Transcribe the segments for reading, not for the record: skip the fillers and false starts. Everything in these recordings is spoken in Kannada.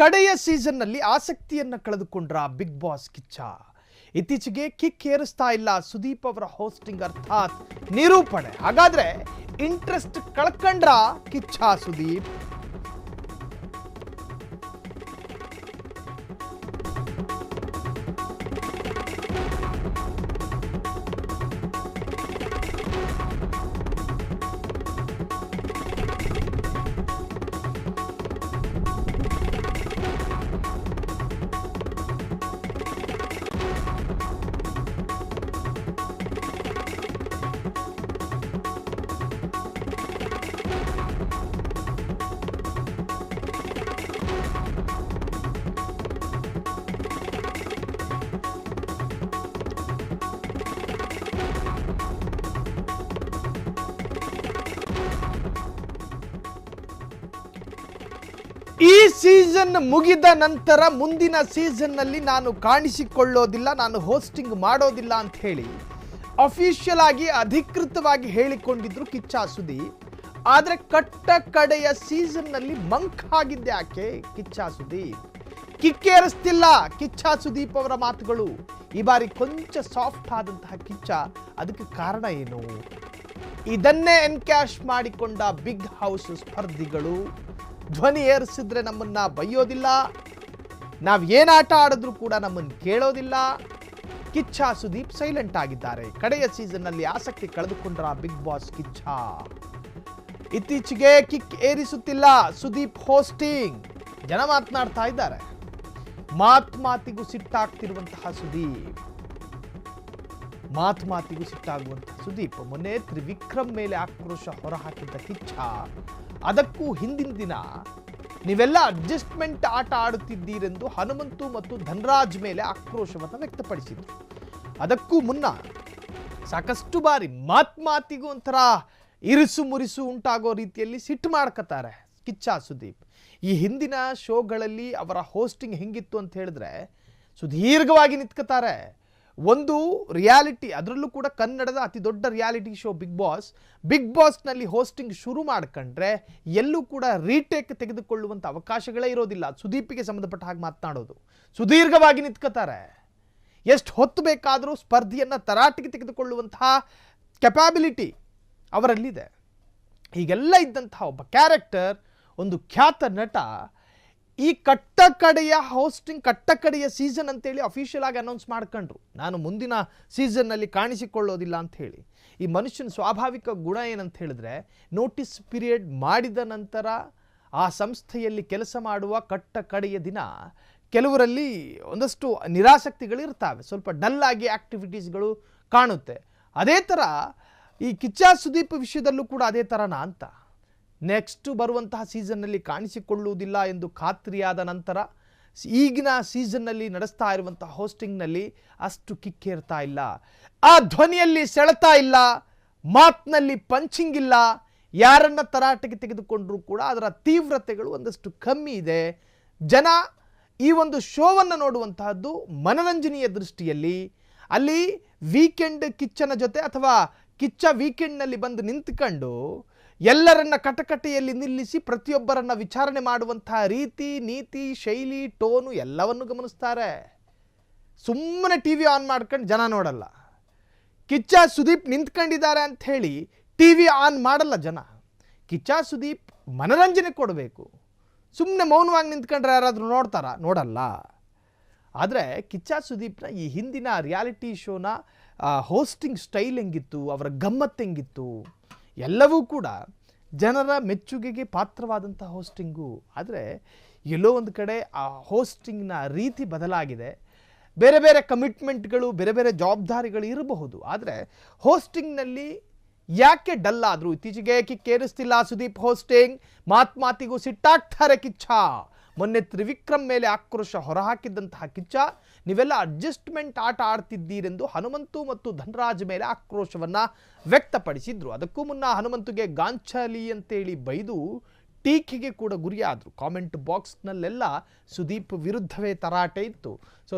ಕಡೆಯ ಸೀಸನ್ನಲ್ಲಿ ಆಸಕ್ತಿಯನ್ನು ಕಳೆದುಕೊಂಡ್ರ ಬಿಗ್ ಬಾಸ್ ಕಿಚ್ಚ. ಇತ್ತೀಚೆಗೆ ಕಿಕ್ ಏರಿಸ್ತಾ ಇಲ್ಲ ಸುದೀಪ್ ಅವರ ಹೋಸ್ಟಿಂಗ್ ಅರ್ಥಾತ್ ನಿರೂಪಣೆ. ಹಾಗಾದ್ರೆ ಇಂಟ್ರೆಸ್ಟ್ ಕಳ್ಕೊಂಡ್ರ ಕಿಚ್ಚ ಸುದೀಪ್? ಈ ಸೀಸನ್ ಮುಗಿದ ನಂತರ ಮುಂದಿನ ಸೀಸನ್ನಲ್ಲಿ ನಾನು ಕಾಣಿಸಿಕೊಳ್ಳೋದಿಲ್ಲ, ನಾನು ಹೋಸ್ಟಿಂಗ್ ಮಾಡೋದಿಲ್ಲ ಅಂತ ಹೇಳಿ ಅಫಿಷಿಯಲ್ ಆಗಿ ಅಧಿಕೃತವಾಗಿ ಹೇಳಿಕೊಂಡಿದ್ರು ಕಿಚ್ಚ ಸುದೀಪ್. ಆದರೆ ಕಟ್ಟ ಕಡೆಯ ಸೀಸನ್ನಲ್ಲಿ ಮಂಕ್ ಆಗಿದ್ದೆ ಯಾಕೆ ಕಿಚ್ಚ ಸುದೀಪ್? ಕಿಕ್ಕೇರಿಸ್ತಿಲ್ಲ ಕಿಚ್ಚ ಸುದೀಪ್ ಅವರ ಮಾತುಗಳು. ಈ ಬಾರಿ ಕೊಂಚ ಸಾಫ್ಟ್ ಆದಂತಹ ಕಿಚ್ಚ. ಅದಕ್ಕೆ ಕಾರಣ ಏನು? ಇದನ್ನೇ ಎನ್ಕ್ಯಾಶ್ ಮಾಡಿಕೊಂಡ ಬಿಗ್ ಹೌಸ್ ಸ್ಪರ್ಧಿಗಳು. ಧ್ವನಿ ಏರಿಸಿದ್ರೆ ನಮ್ಮನ್ನ ಬೈಯೋದಿಲ್ಲ, ನಾವು ಏನಾಟ ಆಡಿದ್ರು ಕೂಡ ನಮ್ಮನ್ನು ಕೇಳೋದಿಲ್ಲ. ಕಿಚ್ಚ ಸುದೀಪ್ ಸೈಲೆಂಟ್ ಆಗಿದ್ದಾರೆ. ಕಡೆಯ ಸೀಸನ್ನಲ್ಲಿ ಆಸಕ್ತಿ ಕಳೆದುಕೊಂಡ್ರ ಬಿಗ್ ಬಾಸ್ ಕಿಚ್ಚ. ಇತ್ತೀಚೆಗೆ ಕಿಕ್ ಏರಿಸುತ್ತಿಲ್ಲ ಸುದೀಪ್ ಹೋಸ್ಟಿಂಗ್. ಜನ ಮಾತನಾಡ್ತಾ ಇದ್ದಾರೆ. ಮಾತಿಗೂ ಸಿಟ್ಟಾಗ್ತಿರುವಂತಹ ಸುದೀಪ್, ಮಾತಿಗೂ ಸಿಟ್ಟಾಗುವಂತಹ ಸುದೀಪ್. ಮೊನ್ನೆ ತ್ರಿವಿಕ್ರಮ್ ಮೇಲೆ ಆಕ್ರೋಶ ಹೊರಹಾಕಿದ್ದ ಕಿಚ್ಚ. ಅದಕ್ಕೂ ಹಿಂದಿನ ದಿನ ನೀವೆಲ್ಲ ಅಡ್ಜಸ್ಟ್ಮೆಂಟ್ ಆಟ ಆಡುತ್ತಿದ್ದೀರೆಂದು ಹನುಮಂತು ಮತ್ತು ಧನರಾಜ್ ಮೇಲೆ ಆಕ್ರೋಶವನ್ನು ವ್ಯಕ್ತಪಡಿಸಿದ್ರು. ಅದಕ್ಕೂ ಮುನ್ನ ಸಾಕಷ್ಟು ಬಾರಿ ಮಾತಿಗೂ ಒಂಥರ ಇರಿಸು ಮುರಿಸು ಉಂಟಾಗೋ ರೀತಿಯಲ್ಲಿ ಸಿಟ್ಟು ಮಾಡ್ಕೋತಾರೆ ಕಿಚ್ಚ ಸುದೀಪ್. ಈ ಹಿಂದಿನ ಶೋಗಳಲ್ಲಿ ಅವರ ಹೋಸ್ಟಿಂಗ್ ಹೆಂಗಿತ್ತು ಅಂತ ಹೇಳಿದ್ರೆ ಸುದೀರ್ಘವಾಗಿ ನಿಂತ್ಕೋತಾರೆ. ಒಂದು ರಿಯಾಲಿಟಿ, ಅದರಲ್ಲೂ ಕೂಡ ಕನ್ನಡದ ಅತಿ ದೊಡ್ಡ ರಿಯಾಲಿಟಿ ಶೋ ಬಿಗ್ ಬಾಸ್ನಲ್ಲಿ ಹೋಸ್ಟಿಂಗ್ ಶುರು ಮಾಡ್ಕೊಂಡ್ರೆ ಎಲ್ಲೂ ಕೂಡ ರೀಟೇಕ್ ತೆಗೆದುಕೊಳ್ಳುವಂಥ ಅವಕಾಶಗಳೇ ಇರೋದಿಲ್ಲ. ಸುದೀಪಿಗೆ ಸಂಬಂಧಪಟ್ಟ ಹಾಗೆ ಮಾತನಾಡೋದು ಸುದೀರ್ಘವಾಗಿ ನಿಂತ್ಕೋತಾರೆ. ಎಷ್ಟು ಹೊತ್ತು ಬೇಕಾದರೂ ಸ್ಪರ್ಧೆಯನ್ನು ತರಾಟೆಗೆ ತೆಗೆದುಕೊಳ್ಳುವಂತಹ ಕೆಪಾಬಿಲಿಟಿ ಅವರಲ್ಲಿದೆ. ಹೀಗೆಲ್ಲ ಇದ್ದಂತಹ ಒಬ್ಬ ಕ್ಯಾರೆಕ್ಟರ್, ಒಂದು ಖ್ಯಾತ ನಟ, ಈ ಕಟ್ಟಕಡೆಯ ಸೀಸನ್ ಅಂತೇಳಿ ಅಫಿಷಿಯಲ್ ಆಗಿ ಅನೌನ್ಸ್ ಮಾಡ್ಕೊಂಡ್ರು. ನಾನು ಮುಂದಿನ ಸೀಸನ್ನಲ್ಲಿ ಕಾಣಿಸಿಕೊಳ್ಳೋದಿಲ್ಲ ಅಂತ ಹೇಳಿ. ಈ ಮನುಷ್ಯನ ಸ್ವಾಭಾವಿಕ ಗುಣ ಏನಂತ ಹೇಳಿದ್ರೆ, ನೋಟಿಸ್ ಪೀರಿಯಡ್ ಮಾಡಿದ ನಂತರ ಆ ಸಂಸ್ಥೆಯಲ್ಲಿ ಕೆಲಸ ಮಾಡುವ ಕಡೆಯ ದಿನ ಕೆಲವರಲ್ಲಿ ಒಂದಷ್ಟು ನಿರಾಸಕ್ತಿಗಳಿರ್ತವೆ, ಸ್ವಲ್ಪ ಡಲ್ ಆಗಿ ಆಕ್ಟಿವಿಟೀಸ್ಗಳು ಕಾಣುತ್ತೆ. ಅದೇ ಥರ ಈ ಕಿಚ್ಚ ಸುದೀಪ್ ವಿಷಯದಲ್ಲೂ ಕೂಡ ಅದೇ ಥರನಾ ಅಂತ. ನೆಕ್ಸ್ಟ್ ಬರುವಂತಹ ಸೀಸನ್ನಲ್ಲಿ ಕಾಣಿಸಿಕೊಳ್ಳುವುದಿಲ್ಲ ಎಂದು ಖಾತ್ರಿಯಾದ ನಂತರ ಈಗಿನ ಸೀಸನ್ನಲ್ಲಿ ನಡೆಸ್ತಾ ಇರುವಂತಹ ಹೋಸ್ಟಿಂಗ್ನಲ್ಲಿ ಅಷ್ಟು ಕಿಕ್ಕೇರ್ತಾ ಇಲ್ಲ, ಆ ಧ್ವನಿಯಲ್ಲಿ ಸೆಳೆತಾ ಇಲ್ಲ, ಮಾತಿನಲ್ಲಿ ಪಂಚಿಂಗ್ ಇಲ್ಲ. ಯಾರನ್ನ ತರಾಟೆಗೆ ತೆಗೆದುಕೊಂಡ್ರೂ ಕೂಡ ಅದರ ತೀವ್ರತೆಗಳು ಒಂದಷ್ಟು ಕಮ್ಮಿ ಇದೆ. ಜನ ಈ ಒಂದು ಶೋವನ್ನು ನೋಡುವಂತಹದ್ದು ಮನರಂಜನೆಯ ದೃಷ್ಟಿಯಲ್ಲಿ. ಅಲ್ಲಿ ವೀಕೆಂಡ್ ಕಿಚ್ಚನ ಜೊತೆ ಅಥವಾ ಕಿಚ್ಚ ವೀಕೆಂಡ್ನಲ್ಲಿ ಬಂದು ನಿಂತ್ಕೊಂಡು ಎಲ್ಲರನ್ನ ಕಟಕಟೆಯಲ್ಲಿ ನಿಲ್ಲಿಸಿ ಪ್ರತಿಯೊಬ್ಬರನ್ನ ವಿಚಾರಣೆ ಮಾಡುವಂತಹ ರೀತಿ, ನೀತಿ, ಶೈಲಿ, ಟೋನು ಎಲ್ಲವನ್ನು ಗಮನಿಸ್ತಾರೆ. ಸುಮ್ಮನೆ ಟಿವಿ ಆನ್ ಮಾಡ್ಕೊಂಡು ಜನ ನೋಡಲ್ಲ. ಕಿಚ್ಚ ಸುದೀಪ್ ನಿಂತ್ಕೊಂಡಿದ್ದಾರೆ ಅಂತ ಹೇಳಿ ಟಿವಿ ಆನ್ ಮಾಡಲ್ಲ ಜನ. ಕಿಚ್ಚ ಸುದೀಪ್ ಮನರಂಜನೆ ಕೊಡಬೇಕು. ಸುಮ್ಮನೆ ಮೌನವಾಗಿ ನಿಂತ್ಕೊಂಡ್ರೆ ಯಾರಾದರೂ ನೋಡ್ತಾರಾ? ನೋಡಲ್ಲ. ಆದರೆ ಕಿಚ್ಚ ಸುದೀಪ್ನ ಈ ಹಿಂದಿನ ರಿಯಾಲಿಟಿ ಶೋನ ಹೋಸ್ಟಿಂಗ್ ಸ್ಟೈಲ್ ಹೆಂಗಿತ್ತು, ಅವರ ಗಮ್ಮತ್ತು ಹೆಂಗಿತ್ತು, ಎಲ್ಲವೂ ಕೂಡ ಜನರ ಮೆಚ್ಚುಗೆಗೆ ಪಾತ್ರವಾದಂಥ ಹೋಸ್ಟಿಂಗು. ಆದರೆ ಎಲ್ಲೋ ಒಂದು ಕಡೆ ಆ ಹೋಸ್ಟಿಂಗ್ನ ರೀತಿ ಬದಲಾಗಿದೆ. ಬೇರೆ ಬೇರೆ ಕಮಿಟ್ಮೆಂಟ್ಗಳು, ಬೇರೆ ಬೇರೆ ಜವಾಬ್ದಾರಿಗಳು ಇರಬಹುದು. ಆದರೆ ಹೋಸ್ಟಿಂಗ್ನಲ್ಲಿ ಯಾಕೆ ಡಲ್ ಆದರೂ? ಇತ್ತೀಚೆಗೆ ಕಿಕ್ಕೇರಿಸ್ತಿಲ್ಲ ಸುದೀಪ್ ಹೋಸ್ಟಿಂಗ್. ಮಾತಿಗೂ ಸಿಟ್ಟಾಗ್ತಾರೆ ಕಿಚ್ಚ. ಮೊನ್ನೆ ತ್ರಿವಿಕ್ರಮ್ ಮೇಲೆ ಆಕ್ರೋಶ ಹೊರಹಾಕಿದ್ದಂತಹ ಕಿಚ್ಚ, ನೀವೆಲ್ಲ ಅಡ್ಜಸ್ಟ್ಮೆಂಟ್ ಆಟ ಆಡ್ತಿದ್ದೀರೆಂದು ಹನುಮಂತು ಮತ್ತು ಧನರಾಜ್ ಮೇಲೆ ಆಕ್ರೋಶವನ್ನು ವ್ಯಕ್ತಪಡಿಸಿದ್ರು. ಅದಕ್ಕೂ ಮುನ್ನ ಹನುಮಂತುಗೆ ಗಾಂಚಲಿ ಅಂತೇಳಿ ಬೈದು ಟೀಕೆಗೆ ಕೂಡ ಗುರಿಯಾದರು. ಕಾಮೆಂಟ್ ಬಾಕ್ಸ್ನಲ್ಲೆಲ್ಲ ಸುದೀಪ್ ವಿರುದ್ಧವೇ ತರಾಟೆ ಇತ್ತು. ಸೊ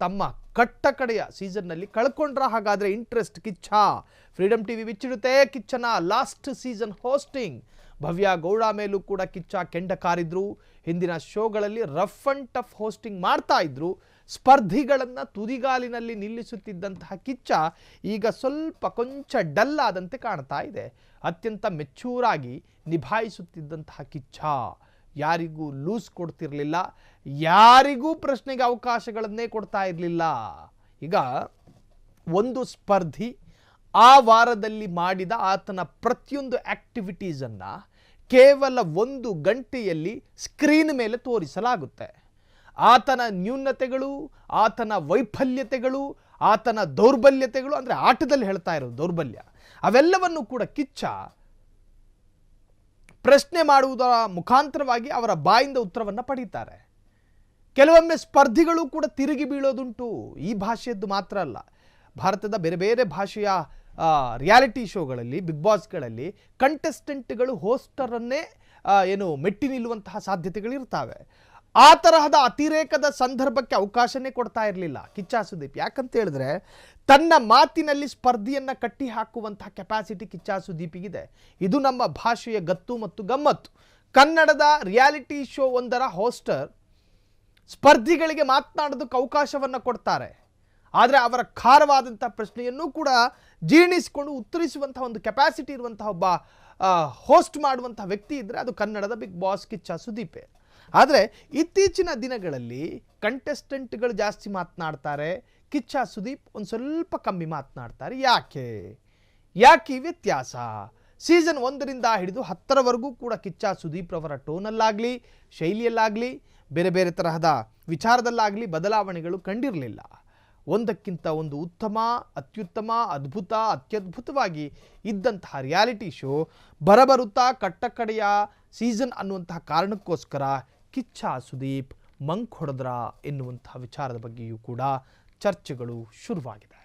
ತಮ್ಮ ಕಟ್ಟ ಕಡೆಯ ಸೀಸನ್ನಲ್ಲಿ ಕಳ್ಕೊಂಡ್ರ ಹಾಗಾದರೆ ಇಂಟ್ರೆಸ್ಟ್ ಕಿಚ್ಚ? ಫ್ರೀಡಮ್ ಟಿವಿ ಬಿಚ್ಚಿಡುತ್ತೆ ಕಿಚ್ಚನ last season hosting. Bhavya Gowda ಮೇಲೂ ಕೂಡ ಕಿಚ್ಚ ಕೆಂಡ ಕಾರಿದ್ರು. ಹಿಂದಿನ ಶೋಗಳಲ್ಲಿ ರಫ್ ಅಂಡ್ ಟಫ್ ಹೋಸ್ಟಿಂಗ್ ಮಾಡ್ತಾ ಇದ್ರು. ಸ್ಪರ್ಧಿಗಳನ್ನು ತುದಿಗಾಲಿನಲ್ಲಿ ನಿಲ್ಲಿಸುತ್ತಿದ್ದಂತಹ ಕಿಚ್ಚ ಈಗ ಸ್ವಲ್ಪ ಕೊಂಚ ಡಲ್ ಆದಂತೆ ಕಾಣ್ತಾ ಇದೆ. ಅತ್ಯಂತ ಮೆಚೂರಾಗಿ ನಿಭಾಯಿಸುತ್ತಿದ್ದಂತಹ ಕಿಚ್ಚ ಯಾರಿಗೂ ಲೂಸ್ ಕೊಡ್ತಿರಲಿಲ್ಲ, ಯಾರಿಗೂ ಪ್ರಶ್ನೆಗೆ ಅವಕಾಶಗಳನ್ನೇ ಕೊಡ್ತಾ ಇರಲಿಲ್ಲ. ಈಗ ಒಂದು ಸ್ಪರ್ಧಿ ಆ ವಾರದಲ್ಲಿ ಮಾಡಿದ ಆತನ ಪ್ರತಿಯೊಂದು ಆಕ್ಟಿವಿಟೀಸನ್ನು ಕೇವಲ 1 ಗಂಟೆಯಲ್ಲಿ ಸ್ಕ್ರೀನ್ ಮೇಲೆ ತೋರಿಸಲಾಗುತ್ತೆ. ಆತನ ನ್ಯೂನತೆಗಳು, ಆತನ ವೈಫಲ್ಯತೆಗಳು, ಆತನ ದೌರ್ಬಲ್ಯತೆಗಳು, ಅಂದರೆ ಆಟದಲ್ಲಿ ಹೇಳ್ತಾ ಇರೋದು ದೌರ್ಬಲ್ಯ, ಅವೆಲ್ಲವನ್ನು ಕೂಡ ಕಿಚ್ಚ ಪ್ರಶ್ನೆ ಮಾಡುವುದರ ಮುಖಾಂತರವಾಗಿ ಅವರ ಬಾಯಿಂದ ಉತ್ತರವನ್ನು ಪಡೀತಾರೆ. ಕೆಲವೊಮ್ಮೆ ಸ್ಪರ್ಧಿಗಳು ಕೂಡ ತಿರುಗಿ ಬೀಳೋದುಂಟು. ಈ ಭಾಷೆಯದ್ದು ಮಾತ್ರ ಅಲ್ಲ, ಭಾರತದ ಬೇರೆ ಬೇರೆ ಭಾಷೆಯ ರಿಯಾಲಿಟಿ ಶೋಗಳಲ್ಲಿ, ಬಿಗ್ ಬಾಸ್ಗಳಲ್ಲಿ ಕಂಟೆಸ್ಟೆಂಟ್ಗಳು ಹೋಸ್ಟರನ್ನೇ ಮೆಟ್ಟಿ ನಿಲ್ಲುವಂತಹ ಸಾಧ್ಯತೆಗಳಿರ್ತವೆ. ಆ ತರಹದ ಅತಿರೇಕದ ಸಂದರ್ಭಕ್ಕೆ ಅವಕಾಶನೇ ಕೊಡ್ತಾ ಇರಲಿಲ್ಲ ಕಿಚ್ಚ ಸುದೀಪ್. ಯಾಕಂತ ಹೇಳಿದ್ರೆ ತನ್ನ ಮಾತಿನಲ್ಲಿ ಸ್ಪರ್ಧಿಯನ್ನು ಕಟ್ಟಿ ಹಾಕುವಂತಹ ಕೆಪಾಸಿಟಿ ಕಿಚ್ಚ ಸುದೀಪಿಗಿದೆ. ಇದು ನಮ್ಮ ಭಾಷೆಯ ಗತ್ತು ಮತ್ತು ಗಮ್ಮತ್ತು. ಕನ್ನಡದ ರಿಯಾಲಿಟಿ ಶೋ ಒಂದರ ಹೋಸ್ಟರ್ ಸ್ಪರ್ಧಿಗಳಿಗೆ ಮಾತನಾಡೋದಕ್ಕೆ ಅವಕಾಶವನ್ನು ಕೊಡ್ತಾರೆ. ಆದರೆ ಅವರ ಖಾರವಾದಂಥ ಪ್ರಶ್ನೆಯನ್ನು ಕೂಡ ಜೀರ್ಣಿಸಿಕೊಂಡು ಉತ್ತರಿಸುವಂಥ ಒಂದು ಕೆಪಾಸಿಟಿ ಇರುವಂತಹ ಒಬ್ಬ ಹೋಸ್ಟ್ ಮಾಡುವಂಥ ವ್ಯಕ್ತಿ ಇದ್ದರೆ ಅದು ಕನ್ನಡದ ಬಿಗ್ ಬಾಸ್ ಕಿಚ್ಚ ಸುದೀಪೇ. ಆದರೆ ಇತ್ತೀಚಿನ ದಿನಗಳಲ್ಲಿ ಕಂಟೆಸ್ಟೆಂಟ್ಗಳು ಜಾಸ್ತಿ ಮಾತನಾಡ್ತಾರೆ, ಕಿಚ್ಚ ಸುದೀಪ್ ಒಂದು ಸ್ವಲ್ಪ ಕಮ್ಮಿ ಮಾತನಾಡ್ತಾರೆ. ಯಾಕೆ ವ್ಯತ್ಯಾಸ? ಸೀಸನ್ 1ರಿಂದ ಹಿಡಿದು 10ರವರೆಗೂ ಕೂಡ ಕಿಚ್ಚ ಸುದೀಪ್ ರವರ ಟೋನಲ್ಲಾಗಲಿ, ಶೈಲಿಯಲ್ಲಾಗಲಿ, ಬೇರೆ ಬೇರೆ ತರಹದ ವಿಚಾರದಲ್ಲಾಗಲಿ ಬದಲಾವಣೆಗಳು ಕಂಡಿರಲಿಲ್ಲ. ಒಂದಕ್ಕಿಂತ ಒಂದು ಉತ್ತಮ, ಅತ್ಯುತ್ತಮ, ಅದ್ಭುತ, ಅತ್ಯದ್ಭುತವಾಗಿ ಇದ್ದಂತಹ ರಿಯಾಲಿಟಿ ಶೋ ಬರಬರುತ್ತಾ ಕಟ್ಟಕಡೆಯ ಸೀಸನ್ ಅನ್ನುವಂತಹ ಕಾರಣಕ್ಕೋಸ್ಕರ ಕಿಚ್ಚ ಸುದೀಪ್ ಮಂಕ್ ಹೊಡೆದ್ರ ಎನ್ನುವಂತಹ ವಿಚಾರದ ಬಗ್ಗೆಯೂ ಕೂಡ ಚರ್ಚೆಗಳು ಶುರುವಾಗಿದೆ.